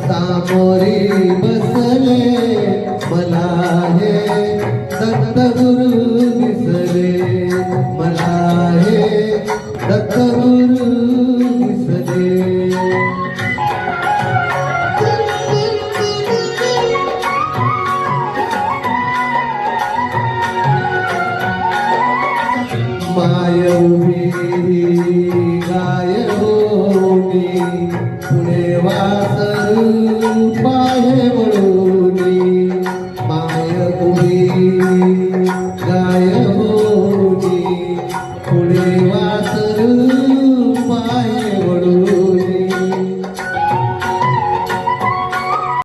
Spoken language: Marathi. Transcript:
सामोरी बसले मला हे दत्तगुरु दिसले मला हे दत्तगुरु दिसले माय उभी गाय होती पुणे वासरू पाहे म्हणून